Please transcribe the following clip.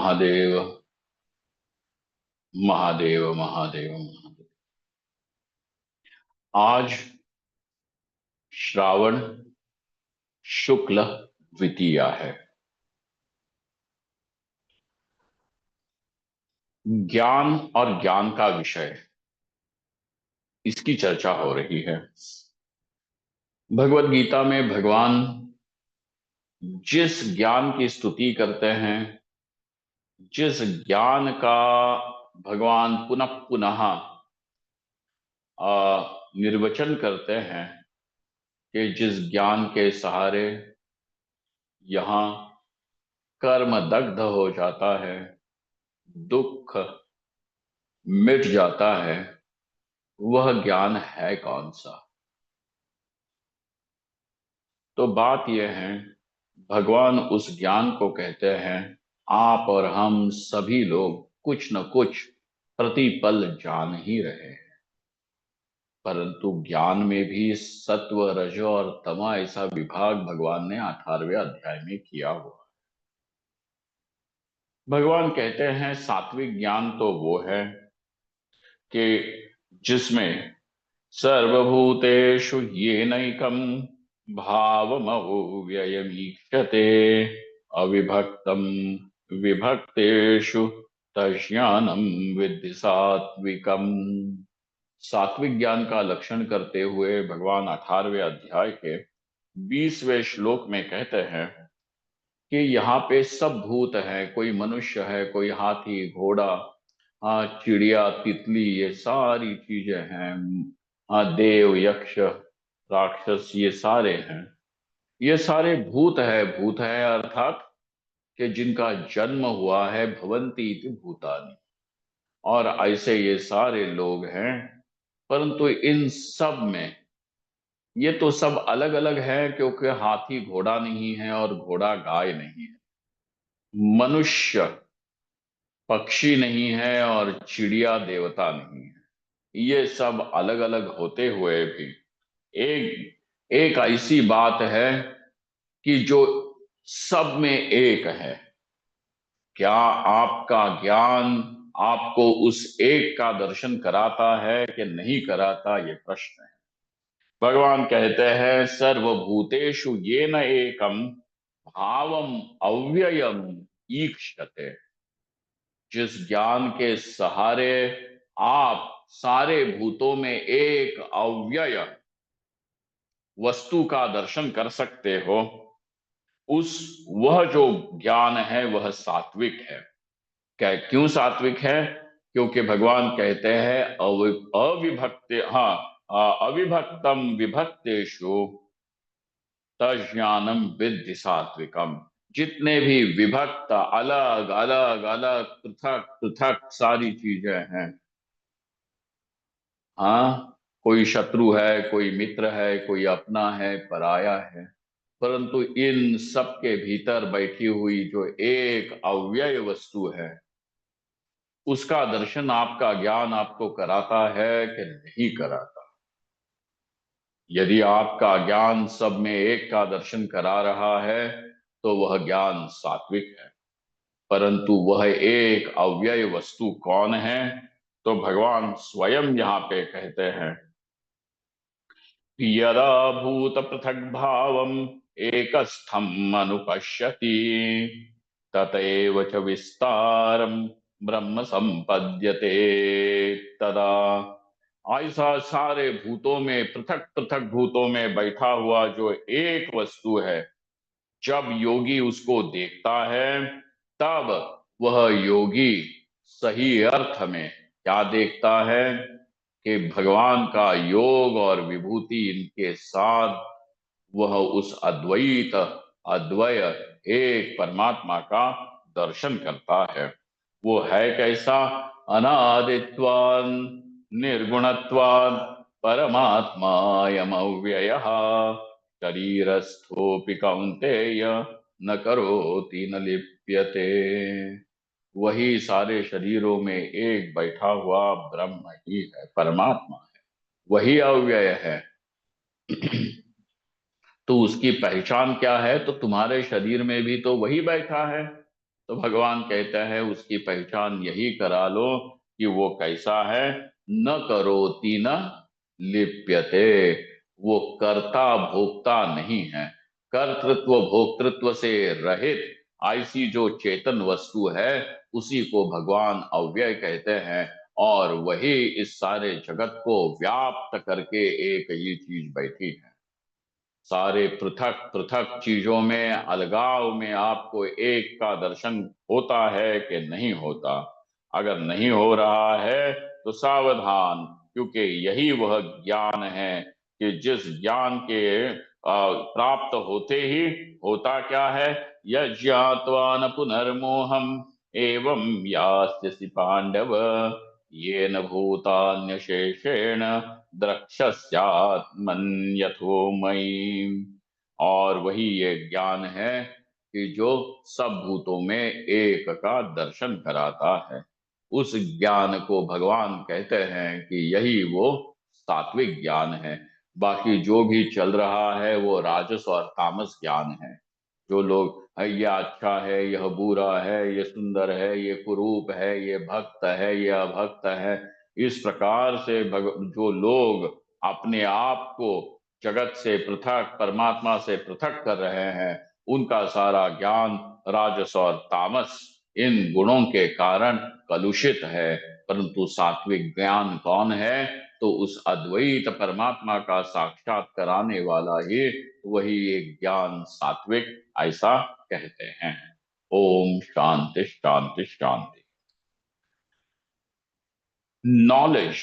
महादेव महादेव महादेव महादेव। आज श्रावण शुक्ल द्वितीया है। ज्ञान और ज्ञान का विषय, इसकी चर्चा हो रही है। भगवत गीता में भगवान जिस ज्ञान की स्तुति करते हैं, जिस ज्ञान का भगवान पुनः पुनः निर्वचन करते हैं कि जिस ज्ञान के सहारे यहाँ कर्म दग्ध हो जाता है, दुख मिट जाता है, वह ज्ञान है कौन सा। तो बात यह है, भगवान उस ज्ञान को कहते हैं आप और हम सभी लोग कुछ न कुछ प्रतिपल जान ही रहे हैं। परंतु ज्ञान में भी सत्व रज और तम ऐसा विभाग भगवान ने 18वें अध्याय में किया हुआ। भगवान कहते हैं सात्विक ज्ञान तो वो है कि जिसमें सर्वभूतेषु येनैकं भावमव्ययमीक्षते अविभक्तं विभक्तेषु तज्ज्ञानं विद्धि सात्विकम्। सात्विक ज्ञान का लक्षण करते हुए भगवान 18वें अध्याय के 20वें श्लोक में कहते हैं कि यहाँ पे सब भूत है, कोई मनुष्य है, कोई हाथी घोड़ा, हाँ चिड़िया तितली, ये सारी चीजें हैं। हाँ देव यक्ष राक्षस ये सारे हैं। ये सारे भूत है अर्थात कि जिनका जन्म हुआ है भवंती इति भूतानि। और ऐसे ये सारे लोग हैं। परंतु इन सब में ये तो सब अलग अलग है, क्योंकि हाथी घोड़ा नहीं है और घोड़ा गाय नहीं है, मनुष्य पक्षी नहीं है और चिड़िया देवता नहीं है। ये सब अलग अलग होते हुए भी एक एक ऐसी बात है कि जो सब में एक है। क्या आपका ज्ञान आपको उस एक का दर्शन कराता है कि नहीं कराता, ये प्रश्न है। भगवान कहते हैं सर्वभूतेषु येन एकम भावम अव्ययम ईक्षते। जिस ज्ञान के सहारे आप सारे भूतों में एक अव्यय वस्तु का दर्शन कर सकते हो, उस वह जो ज्ञान है वह सात्विक है। क्या क्यों सात्विक है? क्योंकि भगवान कहते हैं अविभक्त, हाँ अविभक्तम विभक्तेषु तज्ज्ञानम विद्धि सात्विकम। जितने भी विभक्त अलग अलग अलग पृथक पृथक सारी चीजें हैं, हाँ कोई शत्रु है, कोई मित्र है, कोई अपना है, पराया है, परंतु इन सब के भीतर बैठी हुई जो एक अव्यय वस्तु है, उसका दर्शन आपका ज्ञान आपको कराता है कि नहीं कराता। यदि आपका ज्ञान सब में एक का दर्शन करा रहा है तो वह ज्ञान सात्विक है। परंतु वह एक अव्यय वस्तु कौन है? तो भगवान स्वयं यहाँ पे कहते हैं यदा भूत पृथक भावम एकस्थम अनुपश्यति ततएव च विस्तारम ब्रह्म संपद्यते तदा। ऐसा सारे भूतों में, पृथक पृथक भूतों में बैठा हुआ जो एक वस्तु है, जब योगी उसको देखता है तब वह योगी सही अर्थ में क्या देखता है कि भगवान का योग और विभूति इनके साथ वह उस अद्वैत अद्वय एक परमात्मा का दर्शन करता है। वो है कैसा? अनादित्वान् निर्गुणत्वान् परमात्मायम अव्ययः शरीरस्थोऽपि कौन्तेय न करोति न लिप्यते। वही सारे शरीरों में एक बैठा हुआ ब्रह्म ही है, परमात्मा है, वही अव्यय है। तो उसकी पहचान क्या है? तो तुम्हारे शरीर में भी तो वही बैठा है। तो भगवान कहता है उसकी पहचान यही करा लो कि वो कैसा है। न करोति न लिप्यते, वो कर्ता भोक्ता नहीं है, कर्तृत्व भोक्तृत्व से रहित ऐसी जो चेतन वस्तु है उसी को भगवान अव्यय कहते हैं। और वही इस सारे जगत को व्याप्त करके एक ही चीज बैठी है। सारे पृथक पृथक चीजों में अलगाव में आपको एक का दर्शन होता है कि नहीं होता। अगर नहीं हो रहा है तो सावधान, क्योंकि यही वह ज्ञान है कि जिस ज्ञान के प्राप्त होते ही होता क्या है। यज्ञात्वा न पुनर्मोहम एवं यास्यसि पांडव, येन भूतान्यशेषेण द्रक्ष्यस्यात्मन्यथो मयि। और वही ये ज्ञान है कि जो सब भूतों में एक का दर्शन कराता है। उस ज्ञान को भगवान कहते हैं कि यही वो सात्विक ज्ञान है। बाकी जो भी चल रहा है वो राजस और तामस ज्ञान है। जो लोग यह अच्छा है, यह बुरा है, ये सुंदर है, ये कुरूप है, ये भक्त है, ये अभक्त है, इस प्रकार से जो लोग अपने आप को जगत से पृथक, परमात्मा से पृथक कर रहे हैं, उनका सारा ज्ञान राजस और तामस इन गुणों के कारण कलुषित है। परंतु सात्विक ज्ञान कौन है? तो उस अद्वैत परमात्मा का साक्षात कराने वाला ही वही एक ज्ञान सात्विक ऐसा कहते हैं। ओम शांति शांति शांति। नॉलेज